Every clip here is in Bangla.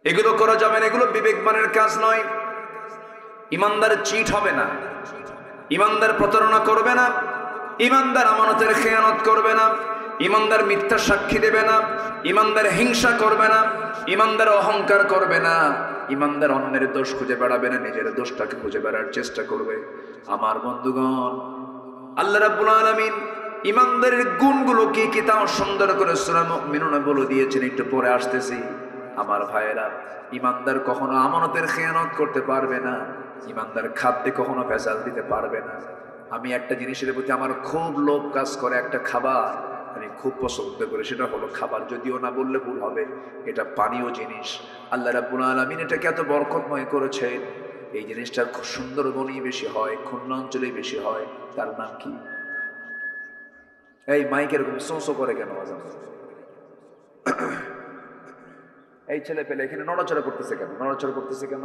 এগুলো করা যাবে না, এগুলো বিবেকবানের কাজ নয়। ইমানদার চিট হবে না, ইমানদার প্রতারণা করবে না, ইমানদার আমানতের খেয়ানত করবে না, ইমানদার মিথ্যা সাক্ষী দেবে না, ইমানদার হিংসা করবে না, ইমানদার অহংকার করবে না, ইমানদার অন্যের দোষ খুঁজে বেড়াবে না, নিজের দোষটাকে খুঁজে বেড়ার চেষ্টা করবে। আমার বন্ধুগণ, আল্লাহ রাব্বুল আলামিন ইমানদারের গুণগুলো কি কি তাও সুন্দর করে সূরা মুমিনুনে বলে দিয়েছেন, একটু পরে আসতেছি। আমার ভাইয়েরা, ইমানদার কখনো আমানতের খেয়ানত করতে পারবে না, ইমানদার খাদ্যে কখনো ভেজাল দিতে পারবে না। আমি একটা জিনিসের প্রতি আমার খুব লোভ কাজ করে, একটা খাবার আমি খুব পছন্দ করি, সেটা হলো খাবার, যদিও না বললে ভুল হবে, এটা পানীয় জিনিস। আল্লাহ রাব্বুল আলামিন এটাকে এত বরকতময় করেছেন, এই জিনিসটা খুব সুন্দরবনেই বেশি হয়, খুলনা অঞ্চলেই বেশি হয়। তার নাম কি? এই মাইক এরকম সোঁসো করে কেন? এই ছেলে পেলে এখানে নড়াচড়া করতেছে কেন? নড়াচড়া করতেছে কেন?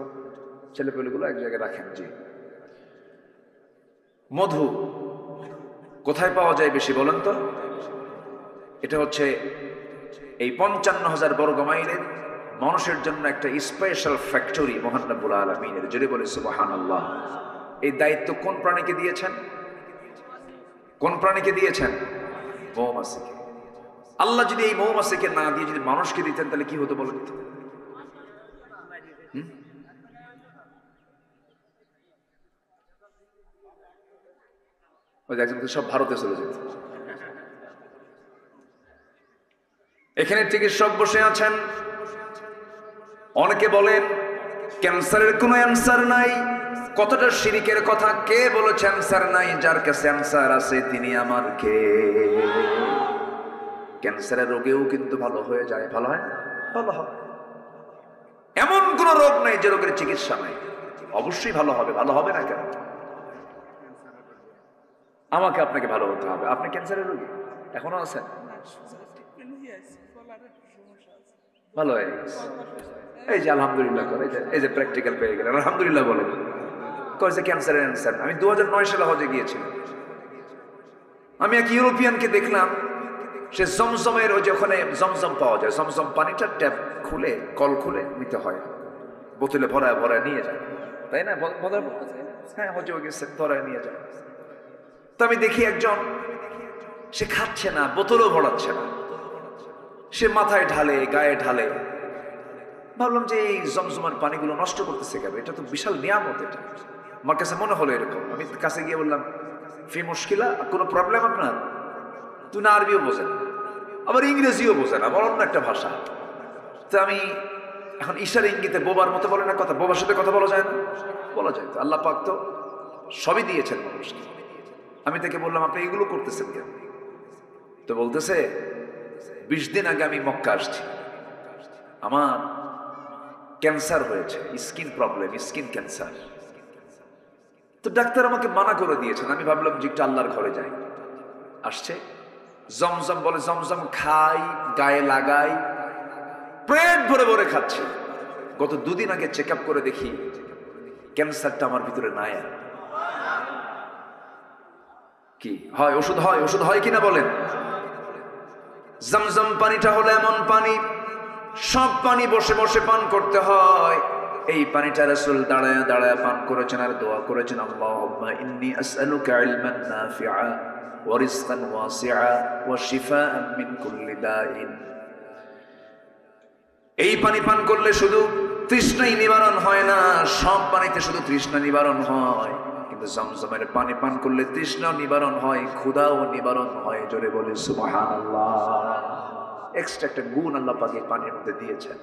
ছেলে পেলেগুলো এক জায়গায় রাখেন। জি, মধু কোথায় পাওয়া যায় বেশি বলেন তো? এটা হচ্ছে এই 55,000 বর্গ মাইলের মানুষের জন্য একটা স্পেশাল ফ্যাক্টরি মহান রব্বুল আলামিনের। জোরে বলে সুবহানাল্লাহ। এই দায়িত্ব কোন প্রাণীকে দিয়েছেন? কোন প্রাণীকে দিয়েছেন? মৌমাছিকে। আল্লাহ যদি এই মৌমাছিকে না দিয়ে যদি মানুষকে দিতেন তাহলে কি হতো বলেন তো? ওই দেখেন সব ভারতে চলে যেত। এখানে চিকিৎসক বসে আছেন, অনেকে বলেন ক্যান্সারের কোনো অ্যান্সার নাই। কতটা শিরিকের কথা! কে বলেছে অ্যান্সার নাই? যার কাছে অ্যান্সার আছে তিনি আমার কে। ক্যান্সারের রোগেও কিন্তু ভালো হয়ে যায়। ভালো হয়? ভালো হয়। এমন কোন রোগ নাই যে রোগের চিকিৎসা নাই, অবশ্যই ভালো হবে। ভালো হবে না কেন? আমাকে আপনাকে ভালো হতে হবে। আপনি ক্যান্সারের রোগী এখনো আছেন? ভালো হয়ে গেছে। এই যে আলহামদুলিল্লাহ করে, এই যে প্র্যাকটিক্যাল পেয়ে গেলেন, আলহামদুলিল্লাহ বলেন। কয়েছে ক্যান্সারের অ্যান্সার। আমি 2009 সালে হজে গিয়েছিলাম। আমি এক ইউরোপিয়ানকে দেখলাম, সে জমজমের ওই যে ওখানে জমজম পাওয়া যায়, জমজম পানিটা ট্যাপ খুলে কল খুলে নিতে হয়, বোতলে ভরায় ভরায় নিয়ে যায়, তাই না? হ্যাঁ, হজেও গেছে, ভরায় নিয়ে যায়। তো আমি দেখি একজন, সে খাচ্ছে না, বোতলও ভরাচ্ছে না, সে মাথায় ঢালে, গায়ে ঢালে। ভাবলাম যে এই জমজমের পানিগুলো নষ্ট করতেছে কেন? এটা তো বিশাল নিয়ামত। এটা আমার কাছে মনে হলো এরকম। আমি কাছে গিয়ে বললাম, ফি মুশকিলা, কোনো প্রবলেম আপনার? তুই না আরবিও বোঝেন, আবার ইংরেজিও বোঝেন, আবার অন্য একটা ভাষা। তো আমি এখন ইশারা ইঙ্গিতে বোবার মতো বলে না কথা, বোবার সাথে কথা বলা যায় না? বলা যায় তো। আল্লাহ পাক তো সবই দিয়েছেন মানুষকে। আমি তাকে বললাম, আপনি এগুলো করতেছেন কেন? তো বলতেছে, 20 দিন আগে আমি মক্কা আসছি, আমার ক্যান্সার হয়েছে, স্কিন প্রবলেম, স্কিন ক্যান্সার। তো ডাক্তার আমাকে মানা করে দিয়েছেন। আমি ভাবলাম যে একটু আল্লাহর ঘরে যাই। আসছে জমজম, বলে জমজম খাই, গায়ে লাগাই, পেট ভরে ভরে খাচ্ছি। গত 2 দিন আগে চেক আপ করে দেখি ক্যান্সারটা আমার ভিতরে নাই। কি হয়? ওষুধ হয়? ওষুধ হয় কিনা বলেন? জমজম পানিটা হলো এমন পানি, সব পানি বসে বসে পান করতে হয়। এই পানিটা রাসূল দাঁড়ায় দাঁড়ায় পান করেছেন আর দোয়া করেছেন, আল্লাহুম্মা ইন্নী আসআলুকা ইলমান নাফিআ ওয়া রিজকান ওয়াসিআ ওয়া শিফাআন মিন কুল্লি দাইন। এই পানি পান করলে শুধু তৃষ্ণাই নিবারণ হয় না, সব পানিতে শুধু তৃষ্ণা নিবারণ হয়, কিন্তু জমজমের পানি পান করলে তৃষ্ণাও নিবারণ হয়, ক্ষুধাও নিবারণ হয়। জোরে বলে সুবহানাল্লাহ। এক্সট্রা একটা গুণ আল্লাহ পাক এই পানির মধ্যে দিয়েছেন।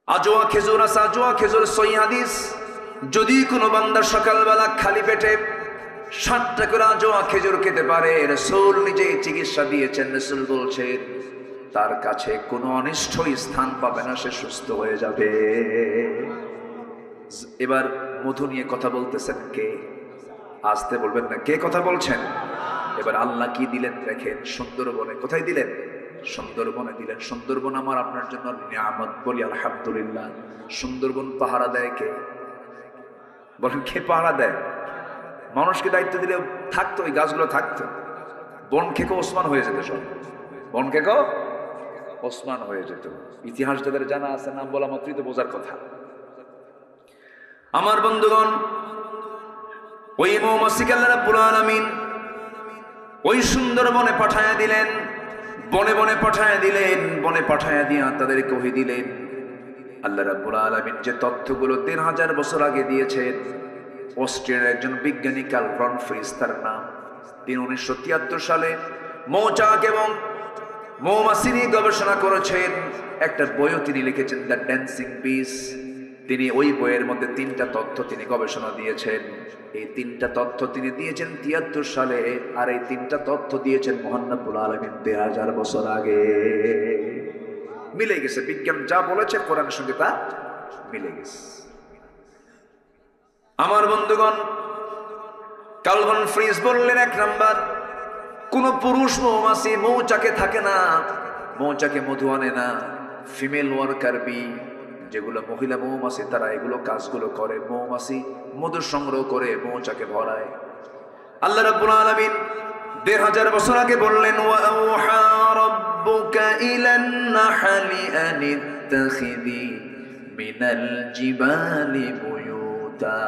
আজওয়া খেজুর আছে, আজওয়া খেজুর সহিহ হাদিস। যদি কোনো বান্দা সকালবেলা খালি পেটে 7টা করে আজওয়া খেজুর খেতে পারে, রাসূল নিজেই চিকিৎসা দিয়েছেন। রাসূল বলছেন তার কাছে কোনো অনিষ্ট স্থান পাবে না, সে সুস্থ হয়ে যাবে। এবার মধু নিয়ে কথা বলতেছেন কে? আসতে বলবেন না, কে কথা বলছেন? এবার আল্লাহ কি দিলেন দেখেন, সুন্দরবনে। কোথায় দিলেন? সুন্দরবনে দিলেন। সুন্দরবন আমার আপনার জন্য নিয়ামত, বলি আলহামদুলিল্লাহ। সুন্দরবন পাহারা দেয় কে? বলেন, কে পাহারা দেয়? মানুষকে দায়িত্ব দিলে থাকতো, ওই গাছগুলো থাকতো। বন খেকো ওসমান হয়ে যেত সব। বন খেকো ওসমান হয়ে যেত। ইতিহাস যাদের জানা আছে নাম বলা মাত্রই তো বোঝার কথা। আমার বন্ধুগণ, ওই মৌমাছিকে আল্লাহ রাব্বুল আলামিন ওই সুন্দর বনে পাঠায়া দিলেন, বনে বনে পাঠায়া দিলেন, বনে পাঠায়া দিয়া তাদের কহি দিলেন আল্লাহ রাব্বুল আলামিন যে তথ্যগুলো 3000 বছর আগে দিয়েছেন। অস্ট্রিয়ার একজন বিজ্ঞানী কার্ল ভন ফ্রিজ তার নাম, তিনি 1973 সালে মৌচাক এবং মৌমাছি নিয়ে গবেষণা করেছেন। একটা বইও তিনি লিখেছেন, দ্য ড্যান্সিং বিস। তিনি ওই বইয়ের মধ্যে 3টা তথ্য তিনি গবেষণা দিয়েছেন। এই 3টা তথ্য তিনি দিয়েছেন 73 সালে, আর এই 3টা তথ্য দিয়েছেন মহান রব্বুল আলামিন 3000 বছর আগে। মিলে গেছে, বিজ্ঞান যা বলেছে কোরআনের সঙ্গে তা মিলে গেছে। আমার বন্ধুগণ, কার্ল ভন ফ্রিজ বললেন, 1 নাম্বার, কোন পুরুষ মৌমাছি মৌচাকে থাকে না, মৌচাকে মধু আনে না। ফিমেল ওয়ার্কার বি, যেগুলো মহিলা মৌমাছি, তারা এগুলো কাজগুলো করে। মৌমাছি মধু সংগ্রহ করে মৌচাকে ভরায়। আল্লাহ রাব্বুল আলামিন 1500 বছর আগে বললেন, ওয়া আওহা রাব্বুকা ইলান নাহলি আন ইত্তাখিযি মিনাল জিবালি বুয়ুতা।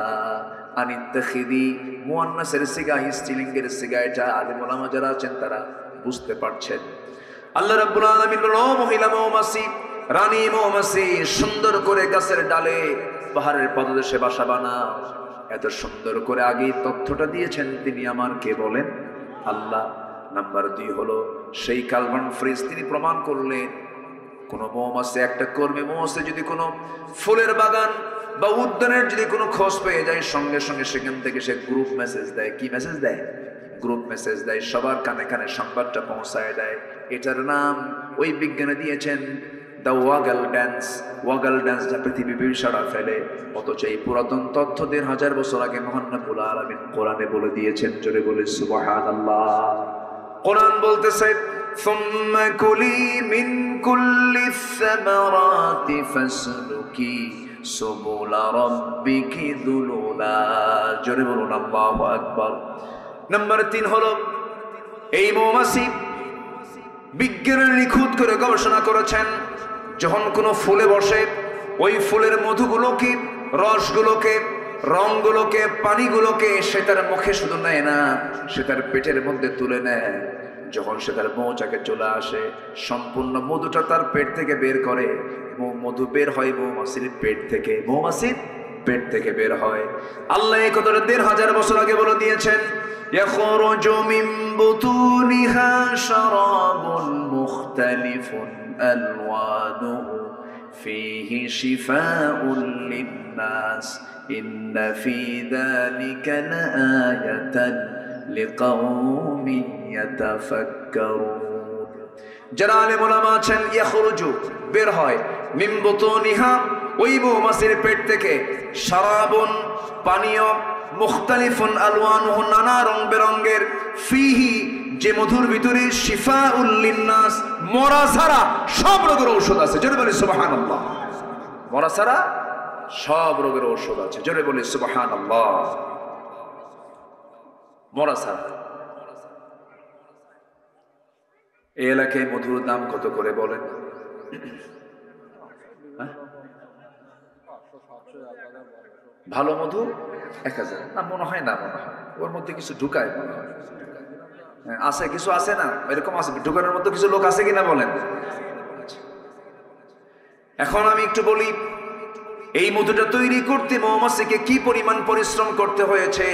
আন ইত্তাখিযি মুয়ান্নাসের সিগা, স্ত্রীলিঙ্গের সিগা। এটা আলেম ওলামা যারা আছেন তারা বুঝতে পারছেন। আল্লাহ রাব্বুল আলামিন বললেন, ও মহিলা মৌমাছি, রানী মৌমাছি, সুন্দর করে গাছের ডালে পাহাড়ের পাদদেশে বাসা বানাও। এত সুন্দর করে আগেই তথ্যটা দিয়েছেন তিনি, আমার কে বলেন? আল্লাহ। নাম্বার 2 হলো, সেই কার্ল ভন ফ্রিজ তিনি প্রমাণ করলেন, কোন মৌমাছি, একটা কর্মী মৌমাছি যদি কোনো ফুলের বাগান বা উদ্যানের যদি কোনো খোঁজ পেয়ে যায়, সঙ্গে সঙ্গে সেখান থেকে সে গ্রুপ মেসেজ দেয়। কি মেসেজ দেয়? গ্রুপ মেসেজ দেয়, সবার কানে কানে সংবাদটা পৌঁছায় দেয়। এটার নাম ওই বিজ্ঞানী দিয়েছেন the wagon dance. Wagon dance যা পৃথিবী সাড়া ফেলে। অথচ এই পুরাতন তথ্য 1500 বছর আগে মহান রব্বুল আলামিন কোরআনে বলে দিয়েছেন। জোরে বলে সুবহানাল্লাহ। কোরআন বলতেছে, সুম্মা কুলি মিন কুল্লি সামারাতি ফাসলুকি সুবুলা রাব্বিকি যুলুলা। জোরে বলুন আল্লাহু আকবার। নাম্বার 3 হলো, এই মৌমাছি বিজ্ঞানের নিখুঁত করে গবেষণা করেছেন। যখন কোনো ফুলে বসে, ওই ফুলের মধুগুলোকে, রসগুলোকে, রঙগুলোকে, পানিগুলোকে সে তার মুখে শুধু নেয় না, সে তার পেটের মধ্যে তুলে নেয়। যখন সে তার মৌচাকে চলে আসে, সম্পূর্ণ মধুটা তার পেট থেকে বের করে। মধু বের হয় মৌমাছির পেট থেকে, মৌমাছির পেট থেকে বের হয়। আল্লাহ এই কথাটা 1500 বছর আগে বলে দিয়েছেন, ইয়াখরুজু মিন বুতুনিহা শারাবুন মুখতালিফুন আলওয়ানুহু ফীহি শিফাউন লিন-নাস ইন্না ফী যালিকা লাআয়াতান লিকাওমিন ইয়াতাফাক্কারুন। যারা আলেম ওলামা আছেন, ইয়াখরুজু বের হয়, মিন বুতুনিহা ওই মৌমাছির পেট থেকে, শারাবুন পানীয়, মুখতালিফুন আলওয়ানুহু নানা রং বেরঙ্গের, ফিহি যে মধুর ভিতরে, শিফাউল লিন-নাস মরা ছাড়া সব রোগের ঔষধ আছে। জোরে বলি সুবহানাল্লাহ। মরা ছাড়া সব রোগের ঔষধ আছে। জোরে বলি সুবহানাল্লাহ। মরা ছাড়া। এই এলাকায় মধুর দাম কত করে বলেন? ভালো মধু 1000 না, মনে হয় না, মনে হয় ওর মধ্যে কিছু ঢুকায়, মনে হয় আছে, কিছু আছে না, এরকম আছে, ঢুকানোর মধ্যে কিছু লোক আছে কিনা বলেন। এখন আমি একটু বলি, এই মধুটা তৈরি করতে মৌমাছিকে কি পরিমাণ পরিশ্রম করতে হয়েছে।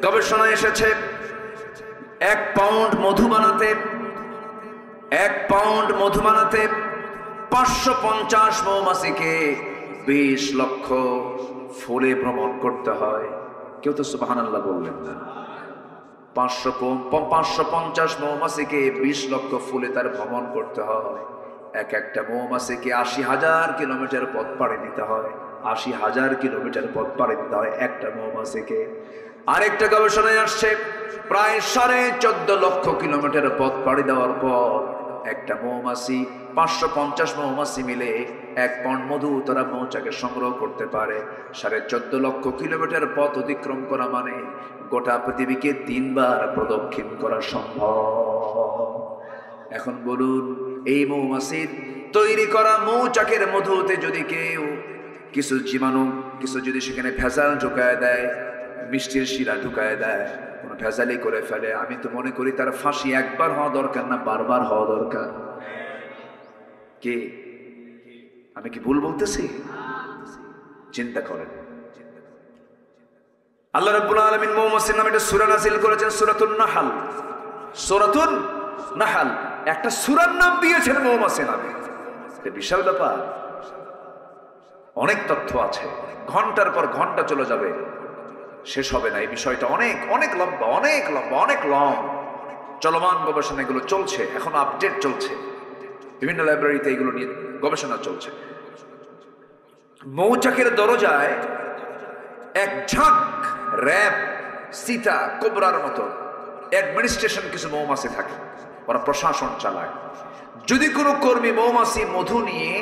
গবেষণা এসেছে, 1 পাউন্ড মধু বানাতে, 1 পাউন্ড মধু বানাতে 550 মৌমাছিকে 20 লক্ষ ফুলে ভ্রমণ করতে হয়। কেউ তো সুবহানাল্লাহ বললেন না। 550 মৌমাছিকে 20 লক্ষ ফুলে তার ভ্রমণ করতে হয়। একটা মৌমাছিকে 80,000 কিলোমিটার পথ পাড়ি দিতে হয়। 80,000 কিলোমিটার পথ পাড়ি দিতে হয় একটা মৌমাছিকে। আরেকটা গবেষণায় আসছে, প্রায় 14.5 লক্ষ কিলোমিটার পথ পাড়ি দেওয়ার পর একটা মৌমাছি, 550 মৌমাছি মিলে 1 পাউন্ড মধু তারা মৌচাকে সংগ্রহ করতে পারে। 14.5 লক্ষ কিলোমিটার পথ অতিক্রম করা মানে গোটা পৃথিবীকে 3 বার প্রদক্ষিণ করা সম্ভব। এখন বলুন, এই মৌমাছির তৈরি করা মৌচাকের মধুতে যদি কেউ কিছু জীবাণু, কিছু যদি সেখানে ভেজাল ঢুকায় দেয়, মিষ্টির শিরা ঢুকায় দেয়, কোনো ভেজালি করে ফেলে, আমি তো মনে করি তার ফাঁসি একবার হওয়া দরকার না, বারবার হওয়া দরকার। কে, আমি কি ভুল বলতেছি? চিন্তা করেন। আল্লাহ রাব্বুল আলামিন মৌমাছির নামে একটা সূরা নাযিল করেছেন, সূরাতুন নাহল। সূরাতুন নাহল, একটা সূরার নাম দিয়েছেন মৌমাছি নামে। এটা বিশাল ব্যাপার, অনেক তথ্য আছে, ঘন্টার পর ঘন্টা চলে যাবে, শেষ হবে না। এই বিষয়টা অনেক অনেক লম্বা, অনেক লম্বা, অনেক লং। চলমান গবেষণা এগুলো চলছে, এখন আপডেট চলছে, বিভিন্ন লাইব্রেরিতে এগুলো নিয়ে গবেষণা চলছে। মৌচাকের দরজায় এক ঝাঁক র‍্যাব, সীতা, কোবরার মতো অ্যাডমিনিস্ট্রেশন কিছু মৌমাছি থাকে, ওরা প্রশাসন চালায়। যদি কোনো কর্মী মৌমাছি মধু নিয়ে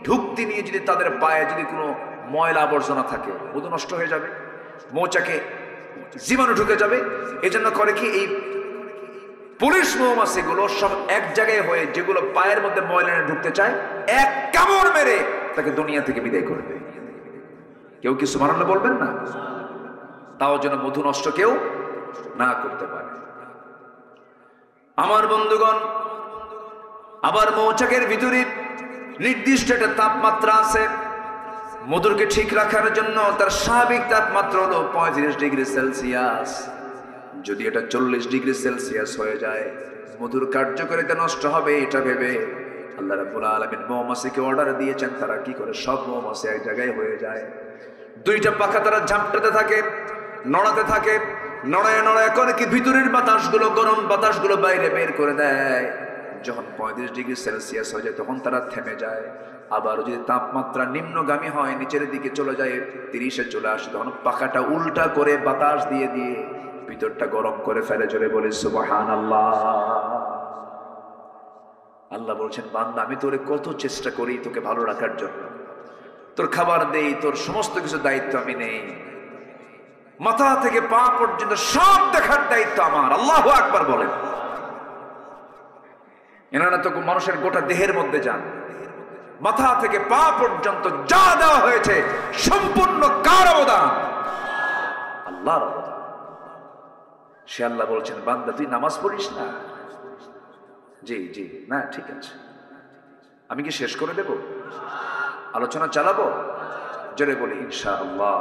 ঢুকতে নিয়ে যদি তাদের পায়ে যদি কোনো ময়লা আবর্জনা থাকে, মধু নষ্ট হয়ে যাবে, মৌচাকে জীবাণু ঢুকে যাবে। এজন্য করে কি, এই পুলিশ মৌমাছিগুলো সব এক জায়গায় হয়ে যেগুলো পায়ের মধ্যে ময়লা ঢুকতে চায়, এক কামড় মেরে তাকে দুনিয়া থেকে বিদায় করে দেয়। কেউ কিছু মানানো বলবেন না, তাও যেন মধু নষ্ট কেউ না করতে পারে। আমার বন্ধুগণ, আবার মৌচাকের ভিতরে নির্দিষ্ট একটা তাপমাত্রা আছে। মধুকে ঠিক রাখার জন্য তার স্বাভাবিক তাপমাত্রা হলো 35 ডিগ্রি সেলসিয়াস। যদি এটা 40 ডিগ্রি সেলসিয়াস হয়ে যায়, মধুর কার্যকারিতা নষ্ট হবে, এটা ভেবে আল্লাহ রাব্বুল আলামিন মৌমাছিকে অর্ডার দিয়েছেন, তারা কি করে, সব মৌমাছি এক জায়গায় হয়ে যায়। দুইটা পাখা তারা ঝাপটাতে থাকে, নড়াতে থাকে, নড়ায় নড়ায় করে কি ভিতরের বাতাসগুলো, গরম বাতাসগুলো বাইরে বের করে দেয়। যখন 35 ডিগ্রি সেলসিয়াস হয়ে যায় তখন তারা থেমে যায়। আবার যদি তাপমাত্রা নিম্নগামী হয়, নিচের দিকে চলে যায়, 30-এ চলে আসে, তখন পাখাটা উল্টা করে বাতাস দিয়ে দিয়ে ভিতরটা গরম করে ফেলে। জোরে বলে সুবহানাল্লাহ। আল্লাহ বলছেন, বান্দা আমি তোরে কত চেষ্টা করি তোকে ভালো রাখার জন্য, তোর খাবার দেই, তোর সমস্ত কিছু দায়িত্ব আমি নেই, মাথা থেকে পা পর্যন্ত সব দেখার দায়িত্ব আমার। আল্লাহু আকবার বলেন। এনারা তো মানুষের গোটা দেহের মধ্যে যান, মাথা থেকে পা পর্যন্ত যা দেওয়া হয়েছে সম্পূর্ণ কার অবদান? আল্লাহর অবদান। সে আল্লাহ বলছেন, বান্দা তুই নামাজ পড়িস না? জি জি, না ঠিক আছে, আমি কি শেষ করে দেব? আলোচনা চালাবো? জোরে বলি ইনশাআল্লাহ।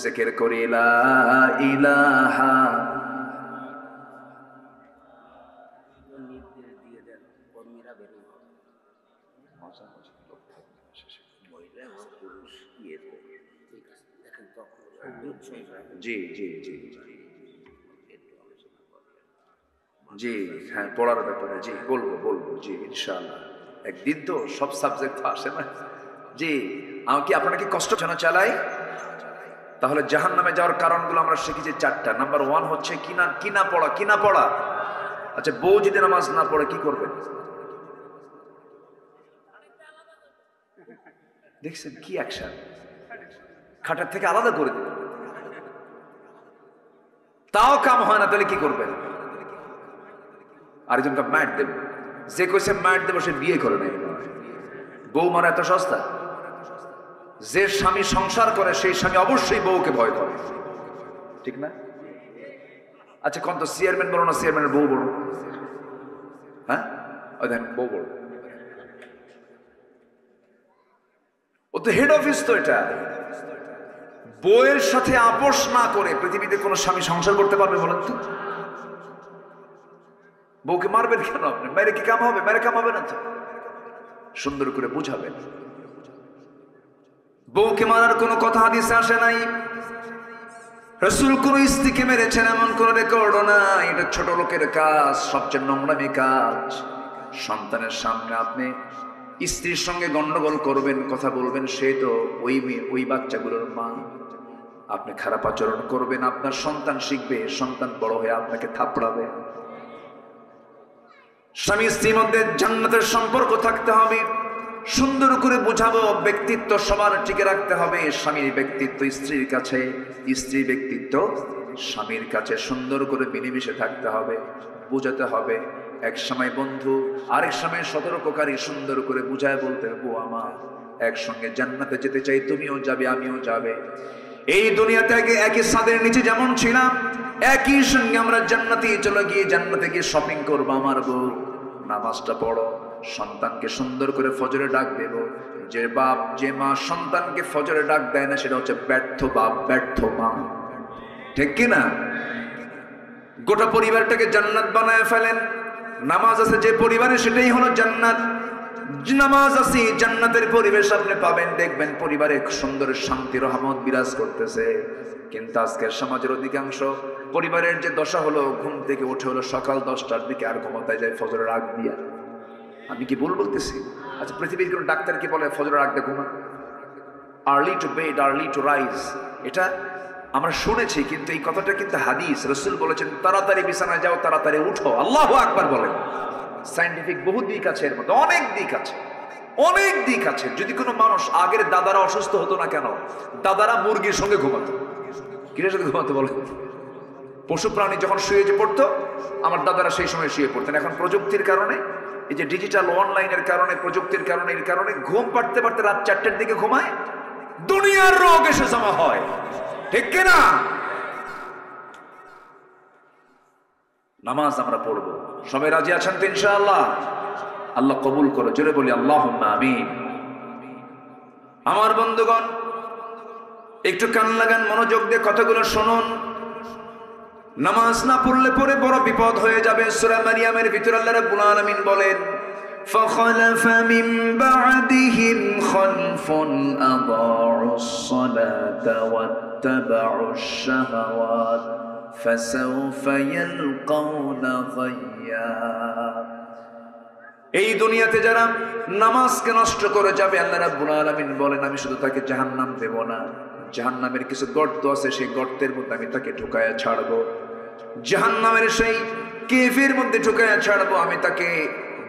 জিকির করি লা ইলাহা। জি জি জি জি, হ্যাঁ, পড়ার ব্যাপারে জি বলবো বলবো, জি ইনশাআল্লাহ। একদিন তো সব সাবজেক্ট তো আসে না। জি, আমি কি আপনারা কি কষ্ট যেন চালাই? তাহলে জাহান্নামে যাওয়ার কারণগুলো আমরা শিখেছি 4টা। নাম্বার 1 হচ্ছে কিনা পড়া, কিনা পড়া। আচ্ছা, বউ যদি নামাজ না পড়ে কি করবেন? দেখছেন কি অ্যাকশন, খাটের থেকে আলাদা করে দিবেন, তাও কাম হয় না, তাহলে কি করবেন? আরেকজনকে ম্যাট দেব, যে কইছে ম্যাট দেব সে বিয়ে করে নাই। বউ মারা এত সস্তা? যে স্বামী সংসার করে সেই স্বামী অবশ্যই বউকে ভয় করে, ঠিক না? আচ্ছা কোন তো চেয়ারম্যান বলো না চেয়ারম্যানের বউ বড়? হ্যাঁ, ওই দেখেন বউ বড়, ও তো হেড অফিস। তো এটা বউয়ের সাথে আপোষ না করে পৃথিবীতে কোন স্বামী সংসার করতে পারবে বলেন তো? বউকে মারবেন কেন আপনি? মেরে কি কাম হবে? মেরে কাম হবে না তো। সুন্দর করে বুঝাবেন। বউকে মারার কোনো কথা হাদিসে আসে নাই। রাসূল কোন স্ত্রীকে মেরেছেন এমন কোন রেকর্ডও নাই। এটা ছোট লোকের কাজ, সবচেয়ে নোংরামি কাজ। সন্তানের সামনে আপনি স্ত্রীর সঙ্গে গন্ডগোল করবেন, কথা বলবেন, সে তো ওই বাচ্চাগুলোর মা। আপনি খারাপ আচরণ করবেন, আপনার সন্তান শিখবে, সন্তান বড় হয়ে আপনাকে থাপড়াবে। স্বামী স্ত্রীর মধ্যে জান্নাতের সম্পর্ক থাকতে হবে। সুন্দর করে বুঝাবো, ব্যক্তিত্ব সবার টিকে রাখতে হবে। স্বামীর ব্যক্তিত্ব স্ত্রীর কাছে, স্ত্রীর ব্যক্তিত্ব স্বামীর কাছে। সুন্দর করে মিলেমিশে থাকতে হবে, বোঝাতে হবে। এক সময় বন্ধু, আরেক সময় সতর্ককারী, সুন্দর করে বুঝায় বলতে হবে, ও আমার একসঙ্গে জান্নাতে যেতে চাই, তুমিও যাবে আমিও যাবে। এই দুনিয়াতে একই ছাদের নিচে যেমন ছিলাম, একই সঙ্গে আমরা জান্নাতে চলে গিয়ে জান্নাতে গিয়ে শপিং করবো। আমার বউ, নামাজটা পড়ো, সন্তানকে সুন্দর করে ফজরে ডাক দেব। যে বাপ যে মা সন্তানকে ফজরে ডাক দেয় না, সেটা হচ্ছে ব্যর্থ বাপ, ব্যর্থ মা, ঠিক কিনা? গোটা পরিবারটাকে জান্নাত বানায় ফেলেন। নামাজ আছে যে পরিবারে, সেটাই হলো জান্নাত। নামাজ আছে, জান্নাতের পরিবেশ আপনি পাবেন, দেখবেন পরিবারে সুন্দর শান্তি রহমত বিরাজ করতেছে। কিন্তু আজকের সমাজের অধিকাংশ পরিবারের যে দশা হলো, ঘুম থেকে উঠে হলো সকাল 10টার দিকে, আর ঘুমাতে যায় ফজরের আগ দিয়া। আমি কি ভুল বলতেছি? আচ্ছা, পৃথিবীর কোন ডাক্তার কি বলে ফজরের আগ দিয়ে ঘুমা? Early to bed early to rise, এটা আমরা শুনেছি, কিন্তু এই কথাটা কিন্তু হাদিস। রাসূল বলেছেন তাড়াতাড়ি বিছানায় যাও, তাড়াতাড়ি উঠো। আল্লাহু আকবার বলেন। সায়েন্টিফিক বহু দিক আছে, এর মধ্যে অনেক দিক আছে, অনেক দিক আছে। যদি কোনো মানুষ, আগের দাদারা অসুস্থ হতো না কেন? দাদারা মুরগির সঙ্গে ঘুমাতো। কিসের সঙ্গে ঘুমাতো বলেন? পশু প্রাণী যখন শুয়ে পড়তো, আমার দাদারা সেই সময় শুয়ে পড়তেন। এখন প্রযুক্তির কারণে, এই যে ডিজিটাল অনলাইনের কারণে, প্রযুক্তির কারণে, এর কারণে ঘুম পাড়তে পারতে রাত 4টার দিকে ঘুমায়, দুনিয়ার রোগ এসে জমা হয়, ঠিক কিনা? নামাজ আমরা পড়বো, সবাই রাজি আছেন তো ইনশাআল্লাহ? আল্লাহ কবুল করো, জোরে বলি আল্লাহুম্মা আমিন। আমার বন্ধুগণ, একটু কান লাগান, মনোযোগ দিয়ে কথাগুলো শুনুন। নামাজ না পড়লে পরে বড় বিপদ হয়ে যাবে। সূরা মারিয়ামের ভিতর আল্লাহ রাব্বুল আলামিন বলেন, فَخَلَفَ مِن بَعْدِهِمْ خَلْفٌ أَضَاعُوا الصَّلَاةَ وَاتَّبَعُوا الشَّهَوَاتِ فَسَوْفَ يَلْقَوْنَ غَيًّا। এই দুনিয়াতে যারা নামাজকে নষ্ট করে যাবে, আল্লাহ রাব্বুল আলামিন বলেন, আমি শুধু তাকে জাহান্নাম দেব না, জাহান্নামের কিছু গর্ত আছে, সেই গর্তের মধ্যে আমি তাকে ঢুকায়া ছাড়বো। জাহান্নামের সেই কেফের মধ্যে ঢুকায়া ছাড়বো। আমি তাকে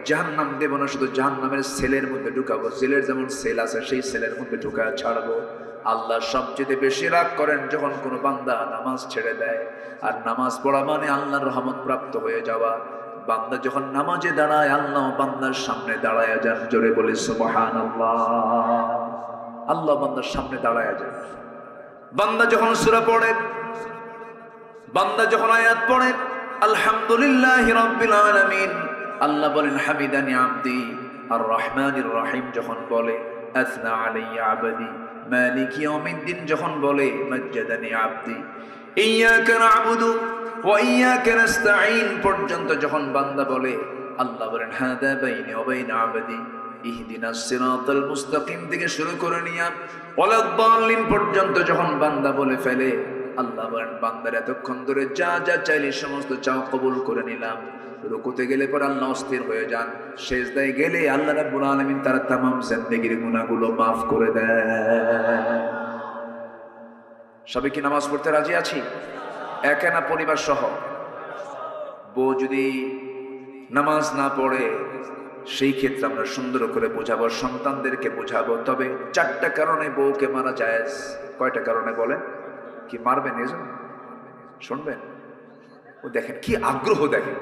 জাহান্নাম দেব না, শুধু জাহান্নামের সেলের মধ্যে ঢুকাবো। জেলের যেমন সেল আছে, সেই সেলের মধ্যে ঢুকায়া ছাড়বো। আল্লাহ সবচেয়ে বেশি রাগ করেন যখন কোনো বান্দা নামাজ ছেড়ে দেয়। আর নামাজ পড়া মানে আল্লাহর রহমত প্রাপ্ত হয়ে যাওয়া। বান্দা যখন নামাজে দাঁড়ায়, আল্লাহ বান্দার সামনে দাঁড়ায় যান, জোরে বলি সুবহানাল্লাহ। আল্লাহ বান্দার সামনে দাঁড়ায় যান। বান্দা যখন সূরা পড়ে, বান্দা যখন আয়াত পড়ে, আলহামদুলিল্লাহি রাব্বিল আলামিন, আল্লাহ বলেন হামিদানি আবদি। আর রহমানির রহিম যখন বলে, আসনা আলাইয়া আবদি। মালিকি ইয়াউমিদ্দিন যখন বলে, মাজ্জাদানি আবদি। ইয়্যাকা না'বুদু ওয়া ইয়্যাকা নাস্তাঈন পর্যন্ত যখন বান্দা বলে, আল্লাহ বলেন হাদা বাইনি ওয়া বাইনা আবদি ইহদিনাস সিরাতাল মুস্তাকিম থেকে শুরু করে নিয়া ওয়ালাদ-দাল্লিন পর্যন্ত যখন বান্দা বলে ফেলে, আল্লাহ বলেন বান্দার এতক্ষণ ধরে যা যা চাইলে সমস্ত চাও কবুল করে নিলাম। রুকুতে গেলে পর আল্লাহ অস্থির হয়ে যান, সেজদায় গেলে আল্লাহ রাব্বুল আলামিন তার তামাম জিন্দেগির গুনাহগুলো মাফ করে দেয়। সবাই কি নামাজ পড়তে রাজি আছি? একা না পরিবার সহ? বউ যদি নামাজ না পড়ে, সেই ক্ষেত্রে আমরা সুন্দর করে বোঝাবো, সন্তানদেরকে বোঝাবো। তবে 4টা কারণে বউকে মারা জায়েজ। কয়টা কারণে বলেন? কি মারবেন এজন্য? শুনবেন? ও দেখেন কি আগ্রহ, দেখেন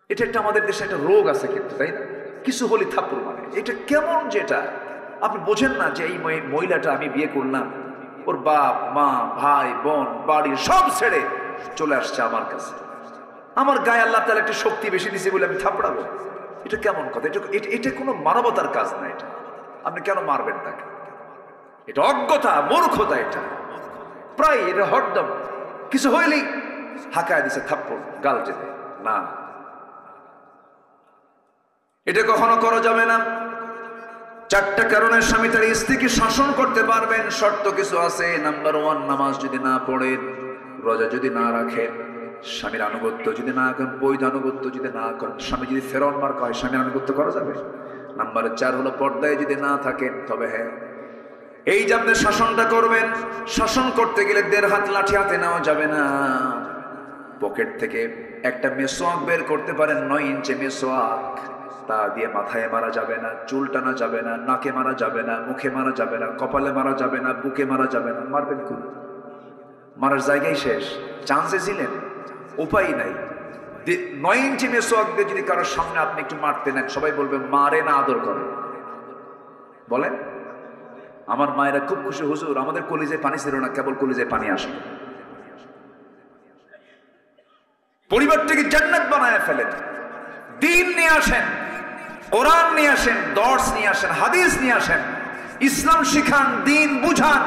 এটা একটা আমাদের দেশে একটা রোগ আছে কিন্তু, তাই না? কিছু হলি থাপ্পড় মানে, এটা কেমন যেটা আপনি বোঝেন না যে এই মহিলাটা আমি বিয়ে করলাম, ওর বাপ মা ভাই বোন বাড়ি সব ছেড়ে চলে আসছে আমার কাছে, আমার গায়ে আল্লাহ তাআলা একটা শক্তি বেশি দিয়েছে বলে আমি থাপড়াবো। এটা কেমন কথা? এটা কোনো মানবতার কাজ না। এটা আপনি কেন মারবেন তাকে? এটা অজ্ঞতা, মূর্খতা। এটা প্রায় এটা হরদম কিছু হইলেই হাঁকায় দিছে থাপ্পড়, গাল যেতে না, এটা কখনো করা যাবে না। 4টা কারণে স্বামী তার স্ত্রীকে শাসন করতে পারবেন। শর্ত কিছু আছে। নাম্বার 1, নামাজ যদি না পড়েন, রোজা যদি না রাখেন, স্বামীর আনুগত্য যদি না করেন, বৈধ আনুগত্য যদি না করেন, স্বামী যদি ফেরাউন মার্কা হয়, স্বামীর আনুগত্য করা যাবে? নাম্বার 4 হলো পর্দায় যদি না থাকেন, তবে হ্যাঁ, এই যে আপনি শাসনটা করবেন, শাসন করতে গেলে 1.5 হাত লাঠি হাতে নেওয়া যাবে না। পকেট থেকে একটা মেসোয়াক বের করতে পারেন, 9 ইঞ্চি মেসোয়াক, তা দিয়ে মাথায় মারা যাবে না, চুল টানা যাবে না, নাকে মারা যাবে না, মুখে মারা যাবে না, কপালে মারা যাবে না, বুকে মারা যাবে না। মারবেন কোন? মারার জায়গায় শেষ, চান্সে ছিলেন। উপায় নাই। 9 ইঞ্চি মেসোয়াক দিয়ে যদি কারোর সামনে আপনি একটু মারতে নেন, সবাই বলবে মারে না আদর করে। বলেন, আমার মায়েরা খুব খুশি, হুজুর আমাদের কলিজায় পানি ছিল না, কেবল কলিজায় পানি আসে। পরিবারটাকে জান্নাত বানায় ফেলেন, দিন নিয়ে আসেন, কোরআন নিয়ে আসেন, দর্স নিয়ে আসেন, হাদিস নিয়ে আসেন, ইসলাম শিখান, দিন বুঝান,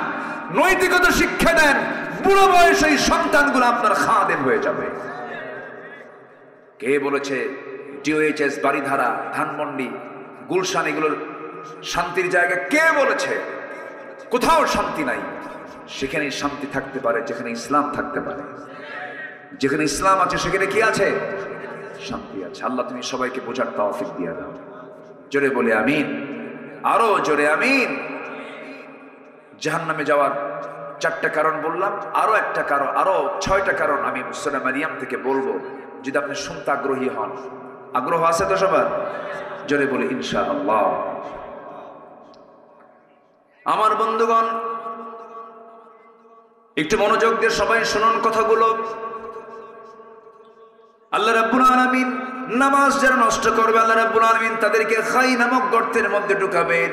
নৈতিকতা শিক্ষা দেন। বুড়ো বয়সে এই সন্তানগুলো আপনার খাদেম হয়ে যাবে। কে বলেছে ডিওএইচএস, বাড়িধারা, ধানমন্ডি, গুলশান এগুলোর শান্তির জায়গা? কে বলেছে? কোথাও শান্তি নাই। সেখানে শান্তি থাকতে পারে যেখানে ইসলাম থাকতে পারে। যেখানে ইসলাম আছে সেখানে কি আছে? শান্তি আছে। আল্লাহ তুমি সবাইকে বোঝার তৌফিক দিয়ে দাও। জোরে বলে আমিন, আরো জোরে আমিন। জাহান্নামে যাওয়ার 4টা কারণ বললাম, আরো একটা কারণ, আরো 6টা কারণ আমি সূরা মারিয়াম থেকে বলবো, যদি আপনি শুনতে আগ্রহী হন। আগ্রহ আছে তো সবার? জোরে বলে ইনশাআল্লাহ। আমার বন্ধুগণ, একটু মনোযোগ দিয়ে সবাই শুনুন কথাগুলো। আল্লাহ রাব্বুল আলামিন নামাজ যারা নষ্ট করবে, আল্লাহ রাব্বুল আলামিন তাদেরকে খাই নামক গর্তের মধ্যে ঢুকাবেন।